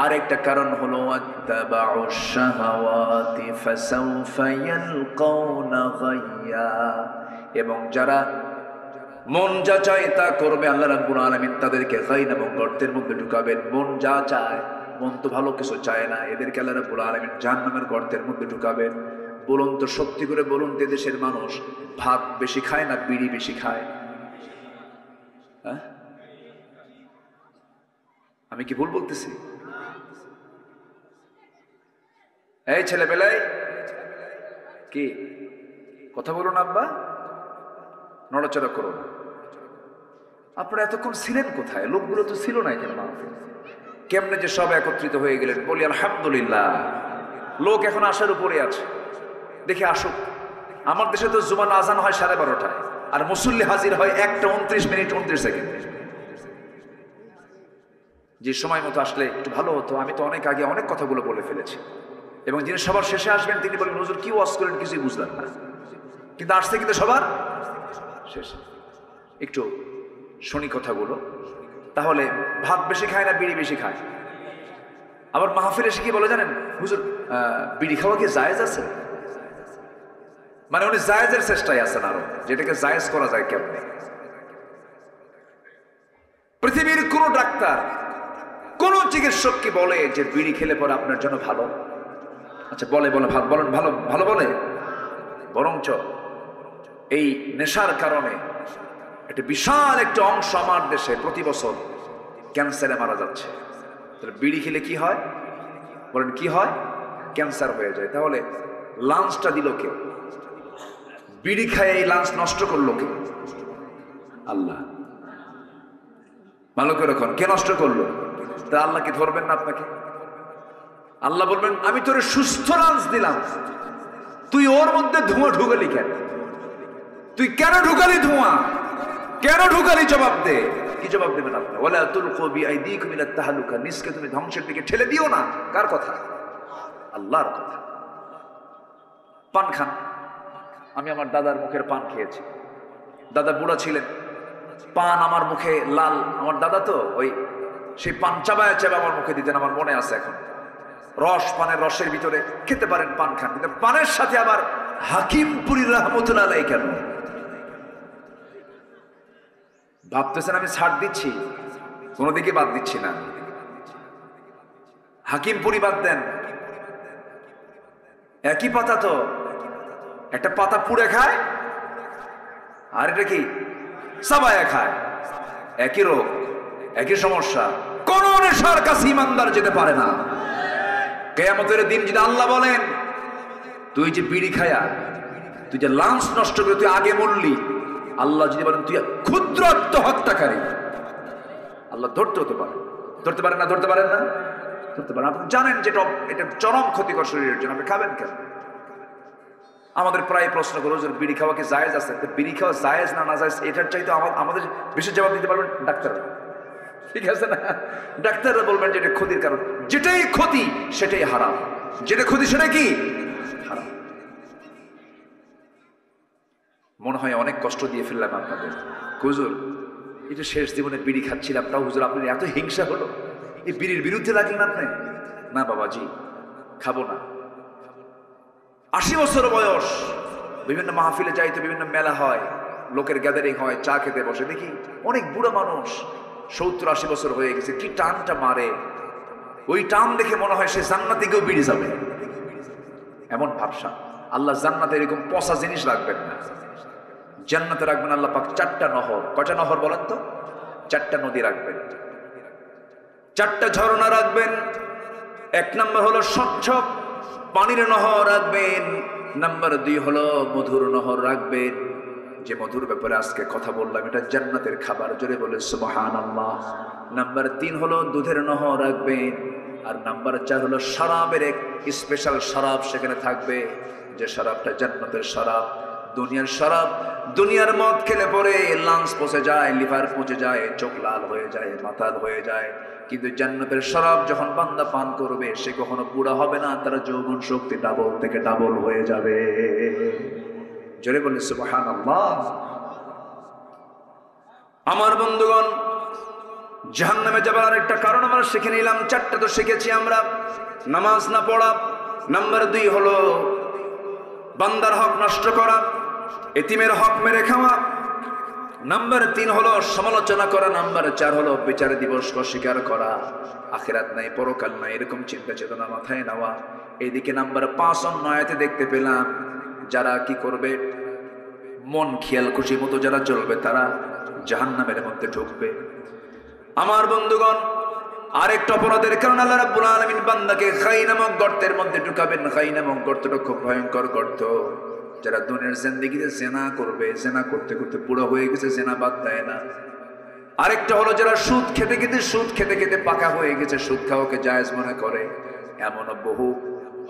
আরেকটা কারণ হলো আত্তাবাউশ শাহাওয়াতি ফাসাউফা ইয়ালকাউনা গায়্যা, এবং যারা মন যা চায় তা করবে, আল্লাহ রাব্বুল আলামিন তাদেরকে খাই নামক গর্তের মধ্যে ঢুকাবেন। মন যা চায়, মন তো ভালো কিছু চায় না, এদেরকে আল্লাহ রাব্বুল আলামিন জাহান্নামের গর্তের মধ্যে ঢুকাবেন। বলুন তো, সত্যি করে বলুন, দেশের মানুষ ভাত বেশি খায় না বিড়ি বেশি খায়? আমি কি ভুল বলতেছি? এই ছেলেবেলায় কি কথা বলুন আব্বা, নড়াচড়া করো না। আপনারা এতক্ষণ ছিলেন কোথায়? লোকগুলো তো ছিল না এখানে। কেমনে যে সব একত্রিত হয়ে গেলেন, বলি আলহামদুলিল্লাহ। লোক এখন আসার উপরে আছে, দেখে আসুক। আমার দেশে তো জুমার আজান হয় 12:30টায়, আর মুসল্লি হাজির হয় 1:29:29। যে সময় মতো আসলে একটু ভালো হতো। আমি তো অনেক আগে অনেক কথাগুলো বলে ফেলেছি, এবং যিনি সবার শেষে আসবেন তিনি বলবেন হুজুর কি ওয়াজ করেন কিছুই বুঝলাম না, কিন্তু আসছে কিন্তু সবার শেষে। একটু শুনি কথাগুলো। তাহলে ভাত বেশি খায় না বিড়ি বেশি খায়? আবার মাহফিলে এসে কি বলে জানেন? হুজুর বিড়ি খাওয়া কি জায়েজ আছে? মানে উনি জায়েজের চেষ্টায় আছেন আরো, যেটাকে জায়েজ করা যায় কেমনে। পৃথিবীর কোন ডাক্তার, কোন চিকিৎসক কি বলে যে বিড়ি খেলে পরে আপনার জন্য ভালো? আচ্ছা বলে ভাত বলেন ভালো ভালো বলে? বরঞ্চ এই নেশার কারণে একটা বিশাল একটা অংশ আমার দেশে প্রতি বছর ক্যান্সারে মারা যাচ্ছে। তাহলে বিড়ি খেলে কি হয় বলেন? কি হয়? ক্যান্সার হয়ে যায়। তাহলে লাঞ্চটা দিল কে? বিড়ি খায় এই লাঞ্চ নষ্ট করলো কে? আল্লাহ। ভালো করে রাখুন, কে নষ্ট করলো? তা আল্লাহ কি ধরবেন না আপনাকে? আল্লাহ বলবেন আমি তোরে সুস্থ লাঞ্চ দিলাম, তুই ওর মধ্যে ধোঁয়া ঢুকালি কেন? তুই কেন ঢুকালি ধোঁয়া? কেন ঢুকালি? জবাব দে। কি জবাব দেবেন আপনি? ওয়ালা তুলকু বিআইদিকুম ইলা তাহলুকা, নিজকে তুমি ধ্বংসের দিকে ঠেলে দিও না। কার কথা? আল্লাহর কথা। পান খান। আমি আমার দাদার মুখের পান খেয়েছি। দাদা বুড়া ছিলেন, পান আমার মুখে লাল। আমার দাদা তো ওই সেই পান চাবায় আমার মুখে দিতেন, আমার মনে আছে এখন। রস, পানের রসের ভিতরে খেতে পারেন, পান খান, কিন্তু পানের সাথে আবার হাকিমপুরী রহমতুল্লাহ আলাইহি কেন? ভাবতেছেন আমি ছাড় দিচ্ছি? কোনো দিকে বাদ দিচ্ছি না। হাকিমপুরি বাদ দেন, একই পাতা তো। একটা পাতা পুড়ে খায়, আর এটা কি চাবায়া খায়। একই রোগ, একই সমস্যা। কোন নেশার কাছে ইমানদার যেতে পারে না। কিয়ামতের দিন যদি আল্লাহ বলেন তুই যে বিড়ি খায়া, তুই যে লাঞ্চ নষ্ট করে তুই আগে মরলি, আল্লাহ যদি বলেন তুই ক্ষুদ্র আত্মহত্যাকারী, আল্লাহ ধরতে হতে পারে। ধরতে পারেন না? ধরতে পারেন না? ধরতে পারেন। আপনি জানেন যেটা এটা চরম ক্ষতিকর শরীরের জন্য, আপনি খাবেন কেন? আমাদের প্রায় প্রশ্ন করো যে বিড়ি খাওয়া কি জায়েজ আছে? বিড়ি খাওয়া জায়েজ না না জায়েজ এটার চাইতে আমাদের বেশি জবাব দিতে পারবেন ডাক্তাররা। ঠিক আছে না? ডাক্তাররা বলবেন যে এটা ক্ষতির কারণ। যেটাই ক্ষতি সেটাই হারাম, যেটা ক্ষতি সেটা কি হারাম। মনে হয় অনেক কষ্ট দিয়ে ফেললাম আপনাদের। হুজুর এটা শেষ জীবনে বিড়ি খাচ্ছিলাম, তাও হুজুর আপনার এত হিংসা হলো, এই বিড়ির বিরুদ্ধে লাগলেন আপনি? না বাবাজি, খাবো না। 80 বছর বয়স, বিভিন্ন মাহফিলে যাইতে, বিভিন্ন মেলা হয়, লোকের গ্যাদারিং হয়, চা খেতে বসে, দেখি অনেক বুড়া মানুষ 70-80 বছর হয়ে গেছে, কি টানটা মারে, ওই টান দেখে মনে হয় সে জান্নাতে গিয়েও বিড়ি যাবে, এমন ভাবসা। আল্লাহ জান্নাতে এরকম পচা জিনিস রাখবেন না। জান্নাতে রাখবেন আল্লাহ পাক 4টা নহর। কয়টা নহর বলেন তো? 4টা নদী রাখবেন, 4টা ঝর্ণা রাখবেন। 1 নম্বর হলো স্বচ্ছ পানির নহর রাখবেন। নাম্বার 2 হলো মধুর নহর রাখবেন। যে মধুর ব্যাপারে আজকে কথা বললাম, এটা জান্নাতের খাবার, জোরে বলে সুবহানাল্লাহ। নাম্বার 3 হলো দুধের নহর রাখবেন। আর নাম্বার 4 হলো শরাবের এক স্পেশাল শরাব সেখানে থাকবে, যে শরাবটা জান্নাতের শরাব। দুনিয়ার শরাব, দুনিয়ার মদ খেলে পরে লাংস পচে যায়, লিভার পচে যায়, চোখ লাল হয়ে যায়, মাতাল হয়ে যায়। কিন্তু জান্নাতের শরাব যখন বান্দা পান করবে, সে কখনো বুড়া হবে না, তার যৌবন শক্তি ডাবল থেকে ডাবল হয়ে যাবে। জোরে বলে সুবহানাল্লাহ। আমার বন্ধুগণ, জাহান্নামে যাবার আরেকটা কারণ আমরা শিখে নিলাম। 4টা তো শিখেছি আমরা। নামাজ না পড়া, নাম্বার 2 হলো বান্দার হক নষ্ট করা, এতিমের হক মেরে খাওয়া, নাম্বার 3 হলো সমালোচনা করা, নাম্বার 4 হলো বিচার দিবস অস্বীকার করা, আখিরাত নাই, পরকাল নাই, এরকম চিন্তা চেতনা মাথায় নেওয়া। এইদিকে নাম্বার 5 অন্য আয়াতে দেখতে পেলাম, যারা কি করবে, মন খেয়াল খুশি মতো যারা চলবে, তারা জাহান্নামের মধ্যে ঢুকবে। আমার বন্ধুগণ, আরেকটা অপরাধের কারণে আল্লাহ রাব্বুল আলামিন বান্দাকে খাই নামক গর্তের মধ্যে ঢুকাবেন। খাই নামক গর্তটা খুব ভয়ঙ্কর গর্ত। যারা দুনিয়ার জিন্দেগিতে জেনা করবে, জেনা করতে করতে বুড়ো হয়ে গেছে, জেনা বাদ দেয় না। আরেকটা হলো যারা সুদ খেতে খেতে পাকা হয়ে গেছে, সুদ খাওয়াকে জায়েজ মনে করে। এমন বহু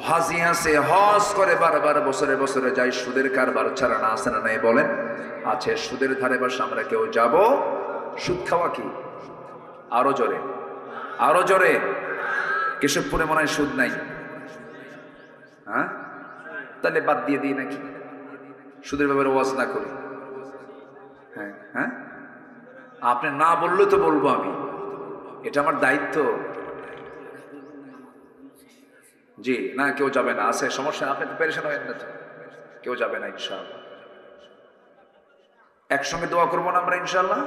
হাজি আছে, হজ করে বারবার বছরে বছরে যায়, সুদের কারবার ছাড়া না, আছে না নাই বলেন? আছে। সুদের ধারে বাস আমরা কেউ যাব? সুদ খাওয়া কি? আরো জোরে, আরো জোরে। কেশবপুরে মনে হয় সুদ নাই, হ্যাঁ? তাহলে বাদ দিয়ে দিই নাকি, সুদের ব্যাপারে ওয়াজ না করি? হ্যাঁ হ্যাঁ, আপনি না বললে তো বলবো আমি, এটা আমার দায়িত্ব। জি না, কেউ যাবে না, আছে সমস্যা, আপনি তো পেরেশান হবেন না তো, কেউ যাবে না ইনশাআল্লাহ। একসঙ্গে দোয়া করবো না আমরা ইনশাআল্লাহ?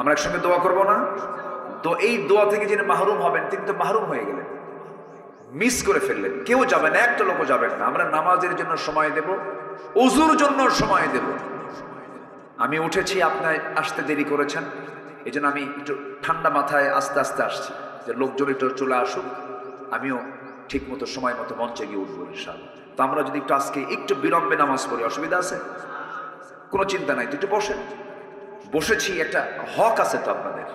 আমরা একসঙ্গে দোয়া করবো না? তো এই দোয়া থেকে যিনি মাহরুম হবেন, তিনি তো মাহরুম হয়ে গেলেন, মিস করে ফেললেন। কেউ যাবে না, একটা লোকও যাবেন না। আমরা নামাজের জন্য সময় দেব, ওযুর জন্য সময় দেব। আমি উঠেছি, আপনি আসতে দেরি করেছেন, এই জন্য আমি একটু ঠান্ডা মাথায় আস্তে আস্তে আসছি, যে লোকজন একটু চলে আসুক, আমিও ঠিক মতো সময় মতো মঞ্চে গিয়ে উঠবো ইনশাআল্লাহ। তো আমরা যদি একটু আজকে একটু বিলম্বে নামাজ পড়ি, অসুবিধা আছে? কোনো চিন্তা নাই, তো একটু বসেন। বসেছি, একটা হক আছে তো আপনাদের,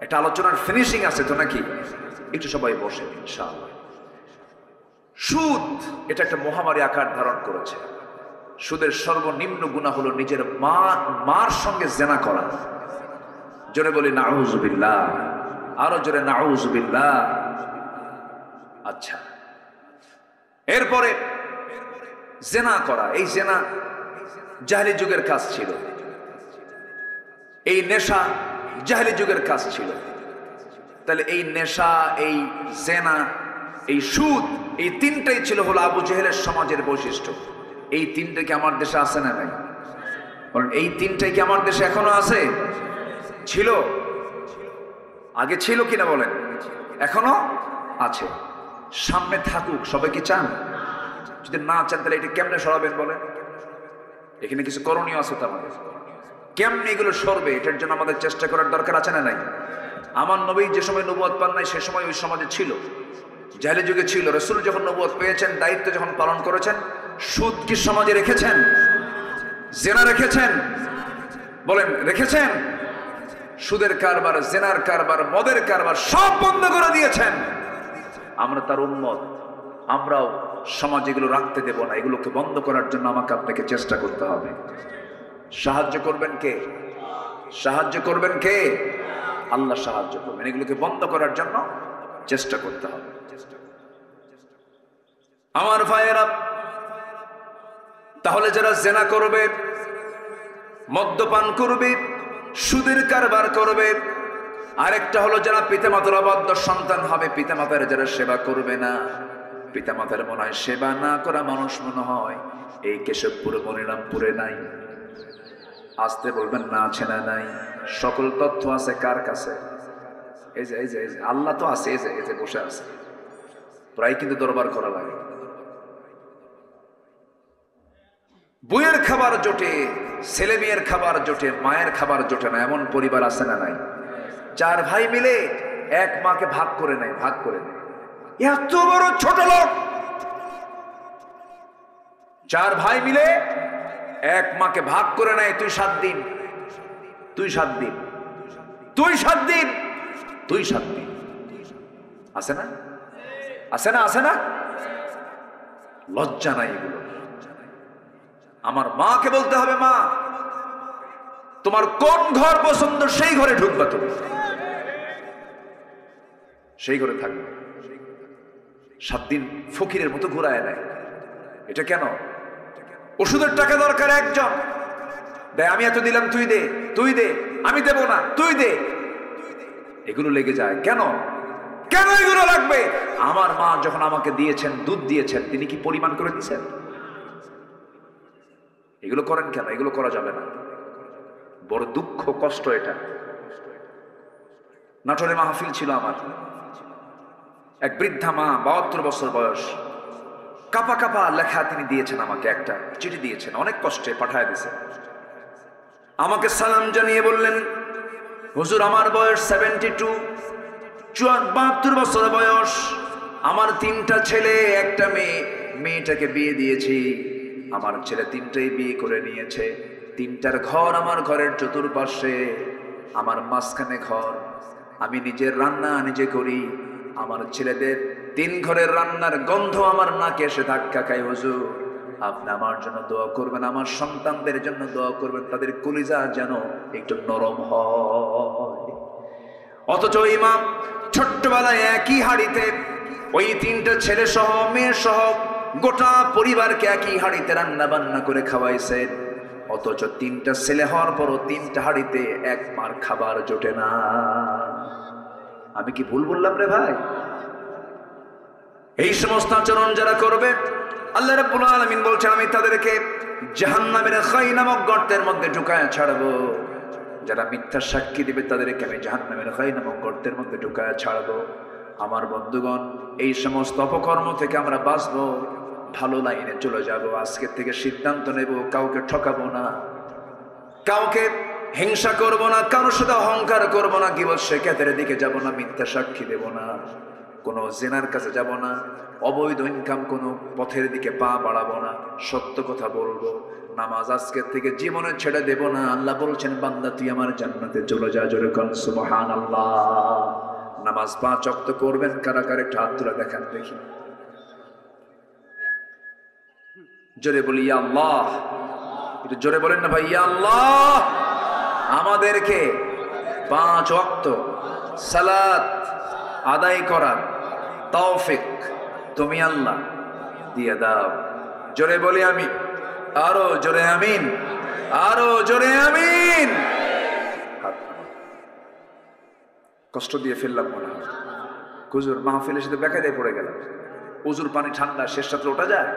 একটা আলোচনার ফিনিশিং আছে তো নাকি? একটু সবাই বসেন ইনশাআল্লাহ। সুদ এটা একটা মহামারী আকার ধারণ করেছে। সুদের সর্বনিম্ন গুনাহ হলো নিজের মার সঙ্গে জেনা করা। জোরে বলি নাউযুবিল্লাহ, আরো জোরে নাউযুবিল্লাহ। আচ্ছা, এরপরে জেনা করা, এই জেনা জাহেলি যুগের কাজ ছিল, এই নেশা জাহেলি যুগের কাজ ছিল। তাহলে এই নেশা, এই জেনা, এই সুদ, এই তিনটাই ছিল হলো আবু জেহেলের সমাজের বৈশিষ্ট্য। এই তিনটে কি আমার দেশে আছে না নাই? কারণ এই তিনটাই কি আমার দেশে এখনো আছে? ছিল, আগে ছিল কিনা বলেন? এখনো আছে, সামনে থাকুক। সবাই কি চান? যদি না চান তাহলে এটা কেমনে সরাবেন বলেন? এখানে কিছু করণীয় আছে তো আমাদের, কেমনে এগুলো সরবে, এটার জন্য আমাদের চেষ্টা করার দরকার আছে না নাই? আমার নবী যে সময় নবুয়ত পান নাই, সে সময় ওই সমাজে ছিল, জাহেলি যুগে ছিল। রাসূল যখন নবুয়ত পেয়েছেন, দায়িত্ব যখন পালন করেছেন, সুদ কি সমাজে রেখেছেন? জেনা রেখেছেন? বলেন রেখেছেন? সুদের কারবার, জেনার কারবার, মদের কারবার সব বন্ধ করে দিয়েছেন। আমরা তার উম্মত, আমরাও সমাজ এগুলো রাখতে দেব না। এগুলোকে বন্ধ করার জন্য আমাকে আপনাকে চেষ্টা করতে হবে। সাহায্য করবেন কে? সাহায্য করবেন কে? আল্লাহ সাহায্য করবেন। এগুলোকে বন্ধ করার জন্য চেষ্টা করতে হবে। আমার ভাইয়েরা, তাহলে যারা জেনা করবে মদ্যপান করবে, সুদের কারবার করবে। আরেকটা হলো যারা পিতামাতার অবাধ্য সন্তান হবে, পিতামাতার যারা সেবা করবে না। পিতামাতার মনে হয় সেবা না করা মানুষ মনে হয় এই কেশবপুর মনিরামপুরে নাই। আসতে বলবেন না আছে না নাই? সকল তথ্য আছে কার কাছে? এই যে এই যে এই যে আল্লাহ তো আছে, এই যে এই যে বসে আছে। প্রায় কিন্তু দরবার করা লাগে। বইয়ের খাবার জোটে, ছেলে মেয়ের খাবার জোটে, মায়ের খাবার জোটে না, এমন পরিবার আছে না নাই? 4 ভাই মিলে এক মাকে ভাগ করে নেয়, ভাগ করে নেয়। এত বড় ছোট লোক! 4 ভাই মিলে এক মাকে ভাগ করে নেয়। তুই 7 দিন, তুই 7 দিন, তুই 7 দিন, তুই 7 দিন। আছে না? আছে না? আছে না? লজ্জা নাই এগুলো? আমার মাকে বলতে হবে, মা তোমার কোন ঘর পছন্দ সেই ঘরে ঢুকবা, তুমি সেই ঘরে থাকবে। 7 দিন ফকিরের মতো ঘুরায় নেয়। এটা কেন? ওষুধের টাকা দরকার একজন দেয়, আমি এত দিলাম, তুই দে, তুই দে, আমি দেব না, তুই দে। এগুলো লেগে যায় কেন? কেন এগুলো লাগবে? আমার মা যখন আমাকে দিয়েছেন, দুধ দিয়েছেন, তিনি কি পরিমাণ করে দিয়েছেন? এগুলো করেন কেন? এগুলো করা যাবে না। বড় দুঃখ, কষ্ট এটা। নাটোরে মাহফিল ছিল আমার। এক বৃদ্ধা মা, 72 বছর বয়স, কাপা কাপা লেখা তিনি দিয়েছেন আমাকে, একটা চিঠি দিয়েছেন, অনেক কষ্টে পাঠায় দিয়েছেন। আমাকে সালাম জানিয়ে বললেন, হুজুর আমার বয়স 72, 72 বছর বয়স, আমার 3টা ছেলে, একটা মেয়ে। মেয়েটাকে বিয়ে দিয়েছি, আমার ছেলে 3টাই বিয়ে করে নিয়েছে। 3টার ঘর আমার ঘরের চতুর্পাশে, আমার মাঝখানে ঘর। আমি নিজের রান্না নিজে করি। আমার ছেলেদের 3 ঘরের রান্নার গন্ধ আমার নাকে এসে ধাক্কা খায়। হুজুর আপনি আমার জন্য দোয়া করবেন, আমার সন্তানদের জন্য দোয়া করবেন, তাদের কলিজা যেন একটু নরম হয়। অথচ ইমাম ছোট্টবেলায় একই হাড়িতে ওই 3টা ছেলে সহ মেয়ে সহ গোটা পরিবারকে একই হাড়িতে রান্না বান্না করে খাওয়াইছেন। অথচ 3টা ছেলে হওয়ার পরও 3টা হাড়িতে এক মার খাবার জোটে না। আমি কি ভুল বললাম রে ভাই? এই সমস্ত আচরণ যারা করবে, আল্লাহ রাব্বুল আলামিন বলছেন আমি তাদেরকে জাহান্নামের খাই নামক গর্তের মধ্যে ঢুকায় ছাড়বো। যারা মিথ্যা সাক্ষী দিবে তাদেরকে আমি জাহান্নামের খাই নামক গর্তের মধ্যে ঢুকায় ছাড়বো। আমার বন্ধুগণ, এই সমস্ত অপকর্ম থেকে আমরা বাঁচবো, ভালো লাইনে চলে যাব। আজকে থেকে সিদ্ধান্ত নেব, কাউকে ঠকাবো না, কাউকে হিংসা করব না, কারোর সাথে অহংকার করব না, গীবত শিকায়তের দিকে যাব না, মিথ্যা সাক্ষী দেব না, কোনো জিনার কাছে যাব না, অবৈধ ইনকাম কোনো পথের দিকে পা বাড়াবো না, সত্য কথা বলবো। নামাজ আজকের থেকে জীবনে ছেড়ে দেব না। আল্লাহ বলছেন, বান্দা তুই আমার জান্নাতে চলে যা। জোরে কোন সুবহানাল্লাহ। নামাজ 5 ওয়াক্ত করবেন কারা কারা? একটা হাত তুলে দেখান দেখি। জোরে বলি ইয়া আল্লাহ। একটু জোরে বলেন না ভাই, ইয়া আল্লাহ। আমাদেরকে 5 ওয়াক্ত সালাত আদায় করার তৌফিক তুমি আল্লাহ দিয়ে দাও। জোরে বলি আমি, আরো জোরে আমিন, আরো জোরে আমিন। কষ্ট দিয়ে ফেললাম মনে হয়। হুজুর মাহফিলের সাথে বেকায়দায় পড়ে গেলাম। উজুর পানি ঠান্ডা, শেষ রাত্রে ওঠা যায়?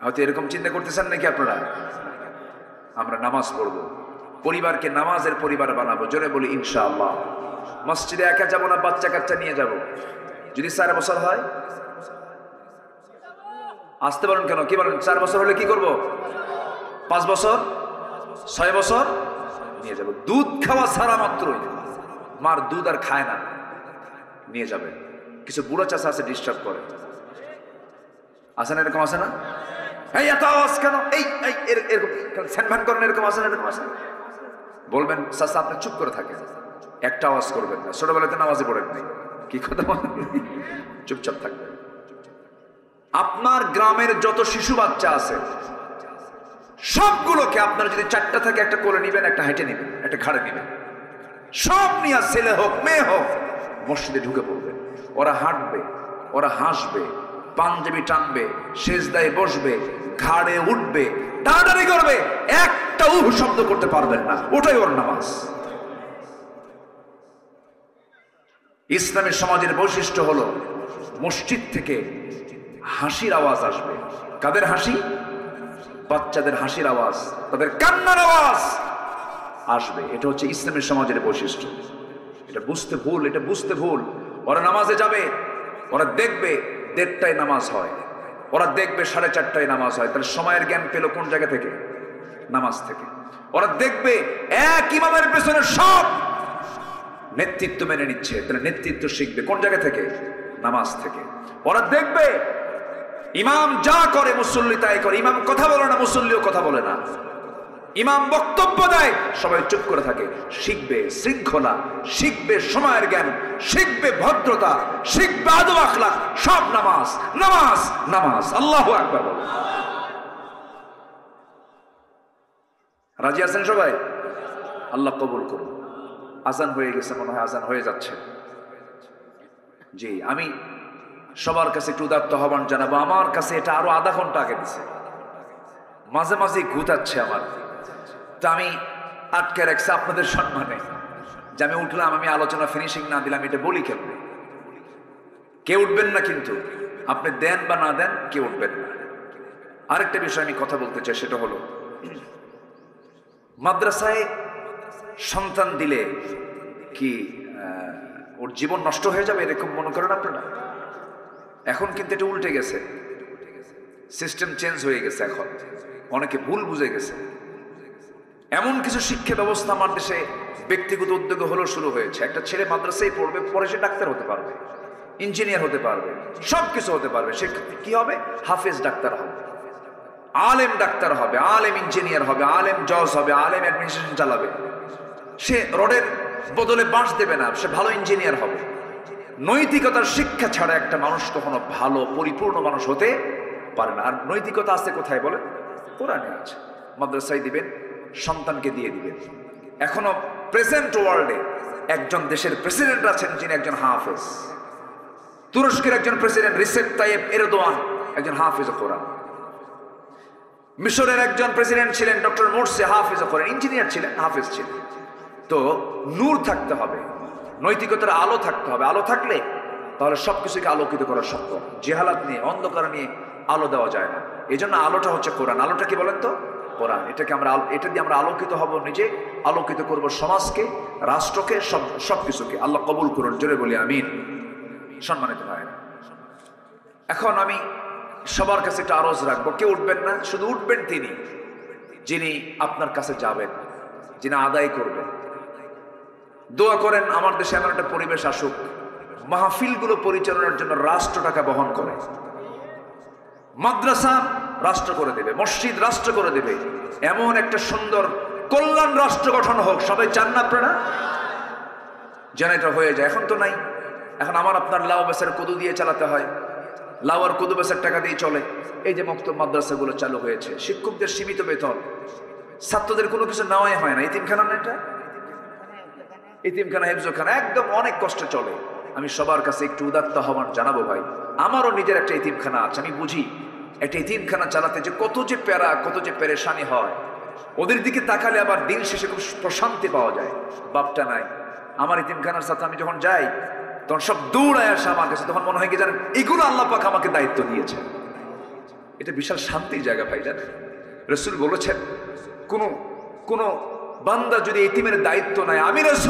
হয়তো এরকম চিন্তা করতেছেন নাকি আপনারা? আমরা নামাজ পড়বো, পরিবারকে নামাজের পরিবার বানাবো। জোরে বলি ইনশাআল্লাহ। মসজিদে একা যাবো না, বাচ্চা কাচ্চা নিয়ে যাব। যদি 4 বছর হয়, আসতে পারেন কেন? কি বলেন? 4 বছর হলে কি করব? 5 বছর, 6 বছর নিয়ে যাব। দুধ খাওয়া ছাড়া মাত্রই, মার দুধ আর খায় না, নিয়ে যাবেন। কিছু বুড়া চাষা আছে, ডিস্টার্ব করে। আছে না এরকম? আছে না? এই এত আওয়াজ কেন? এই এরকম স্যানভান করেন, এরকম আছে না? এরকম আছে? বলবেন চাষা আপনি চুপ করে থাকেন, একটা আওয়াজ করবেন না। ছোটবেলাতে নামাজে পড়েন নাই, কি কথা বলেন? চুপচাপ থাকবেন। আপনার গ্রামের যত শিশু বাচ্চা আছে সবগুলোকে আপনারা যদি 4টা থাকে, একটা কোলে নিবেন, একটা হেঁটে নিবেন, একটা ঘাড়ে নিবেন, সব নিয়ে ছেলে হোক মেয়ে হোক মসজিদে ঢুকে পড়বে। ওরা হাঁটবে, ওরা হাসবে, পাঞ্জাবি টানবে, সেজদায় বসবে, ঘাড়ে উঠবে, টানাটানি করবে, একটা শব্দ করতে পারবেন না, ওটাই ওর নামাজ। ইসলামী সমাজের বৈশিষ্ট্য হলো মসজিদ থেকে হাসির আওয়াজ আসবে। কাদের হাসি? বাচ্চাদের হাসির আওয়াজ, তাদের কান্নার আওয়াজ আসবে। এটা হচ্ছে ইসলামী সমাজের বৈশিষ্ট্য। এটা বুঝতে ভুল, এটা বুঝতে ভুল। ওরা নামাজে যাবে, ওরা দেখবে 1:30টায় নামাজ হয়, ওরা দেখবে 4:30টায় নামাজ হয়। তাহলে সময়ের জ্ঞান পেল কোন জায়গা থেকে? নামাজ থেকে। ওরা দেখবে এক ইমামের পেছনে সব নেতৃত্ব মেনে নিচ্ছে, তাহলে নেতৃত্ব শিখবে কোন জায়গা থেকে? নামাজ থেকে। ওরা দেখবে ইমাম যা করে মুসল্লি তাই করে, ইমাম কথা বলে না, মুসল্লিও কথা বলে না, ইমাম বক্তব্য দেয় সবাই চুপ করে থাকে। শিখবে শৃঙ্খলা, শিখবে সময়ের জ্ঞান, শিখবে ভদ্রতা, শিখবে আদব আখলাক, সব নামাজ নামাজ নামাজ। আল্লাহু আকবার বলো। রাজি আছেন সবাই? আল্লাহ কবুল করুন। আজান হয়ে গেছে মনে হয়, আজান হয়ে যাচ্ছে। জি, আমি সবার কাছে একটু উদাত্ত আহ্বান জানাবো। আমার কাছে এটা আরো আধা ঘন্টা আগে দিছে, মাঝে মাঝে ঘুতাচ্ছে আমার, তো আমি আটকে রাখছি আপনাদের সম্মানে যে আমি উঠলাম, আমি আলোচনা ফিনিশিং না দিলাম, এটা বলি কেমনে? কেউ উঠবেন না, কিন্তু আপনি দেন বা না দেন কেউ উঠবেন না। আরেকটা বিষয় আমি কথা বলতে চাই, সেটা হলো মাদ্রাসায় সন্তান দিলে কি ওর জীবন নষ্ট হয়ে যাবে এরকম মনে করেন আপনারা? এখন কিন্তু এটা উল্টে গেছে, সিস্টেম চেঞ্জ হয়ে গেছে। এখন অনেকে ভুল বুঝে গেছে। এমন কিছু শিক্ষা ব্যবস্থা আমার দেশে ব্যক্তিগত উদ্যোগে হলো শুরু হয়েছে। একটা ছেলে মাদ্রাসায় পড়বে, পরে সে ডাক্তার হতে পারবে, ইঞ্জিনিয়ার হতে পারবে, সবকিছু হতে পারবে। সে কি হবে? হাফেজ ডাক্তার হবে, আলেম ডাক্তার হবে, আলেম ইঞ্জিনিয়ার হবে, আলেম জজ হবে, আলেম অ্যাডমিনিস্ট্রেশন চালাবে। সে রডের বদলে বাঁশ দেবে না, সে ভালো ইঞ্জিনিয়ার হবে। নৈতিকতার শিক্ষা ছাড়া একটা মানুষ কখনো ভালো পরিপূর্ণ মানুষ হতে পারে না। আর নৈতিকতা আছে কোথায় বলে? কোরআনে আছে। মাদ্রাসায় দিবেন, সন্তানকে দিয়ে দিবেন। এখনো প্রেজেন্ট ওয়ার্ল্ডে একজন দেশের প্রেসিডেন্ট আছেন যিনি একজন হাফেজ। তুরস্কের একজন প্রেসিডেন্ট রিসেপ তাইয়েব এরদোয়ান একজন হাফেজ কোরআন। মিশরের একজন প্রেসিডেন্ট ছিলেন ডক্টর মোরসি, হাফেজ কোরআন, ইঞ্জিনিয়ার ছিলেন, হাফেজ ছিলেন। তো নূর থাকতে হবে, নৈতিকতার আলো থাকতে হবে। আলো থাকলে তাহলে সবকিছুকে আলোকিত করা সম্ভব। জেহালাত নিয়ে, অন্ধকার নিয়ে আলো দেওয়া যায় না। এই জন্য আলোটা হচ্ছে কোরআন। আলোটা কি বলেন তো? কোরআন। এটা দিয়ে আমরা আলোকিত হব, নিজে আলোকিত করব, সমাজকে, রাষ্ট্রকে, সবকিছুকে। আল্লাহ কবুল করুন, জোরে বলি আমিন। সম্মানিত ভাই, এখন আমি সবার কাছে একটা আরজ রাখবো, কেউ উঠবেন না, শুধু উঠবেন তিনি যিনি আপনার কাছে যাবেন, যিনি আদায় করবেন। দোয়া করেন আমার দেশে এমন একটা পরিবেশ আসুক, মাহফিলগুলো পরিচালনার জন্য রাষ্ট্র টাকা বহন করে। মাদ্রাসা রাষ্ট্র করে দেবে, মসজিদ রাষ্ট্র করে দেবে। এমন একটা সুন্দর কল্যাণ রাষ্ট্র গঠন হোক। সবাই চান না আপনারা? যেন এটা হয়ে যায়। এখন তো নাই। এখন আমার আপনার লাউ বেসের কদু দিয়ে চালাতে হয়, লাউ আর কদু বেসের টাকা দিয়ে চলে। এই যে মক্তব মাদ্রাসাগুলো চালু হয়েছে, শিক্ষকদের সীমিত বেতন, ছাত্রদের কোনো কিছু নেওয়াই হয় না। এতিমখানা না এটা? এতিমখানা, হেফজখানা, একদম অনেক কষ্টে চলে। আমি সবার কাছে একটু উদাত্ত আহ্বান জানাবো ভাই, আমারও নিজের একটা এতিমখানা আছে। আমি বুঝি একটা এতিমখানা চালাতে যে কত যে প্যারা, কত যে পেরেশানি হয়। ওদের দিকে তাকালে আবার দিন শেষে খুব প্রশান্তি পাওয়া যায়। বাপটা নাই। আমার এতিমখানার সাথে আমি যখন যাই তখন সব দৌড়ায় আসে আমার কাছে। তখন মনে হয় কি জানেন, এগুলো আল্লাহ পাক আমাকে দায়িত্ব দিয়েছে। এটা বিশাল শান্তির জায়গা ভাই, জানেন? রাসূল বলেছেন, কোন বান্দা যদি এতিমের দায়িত্ব নেয়, আমি রাসূল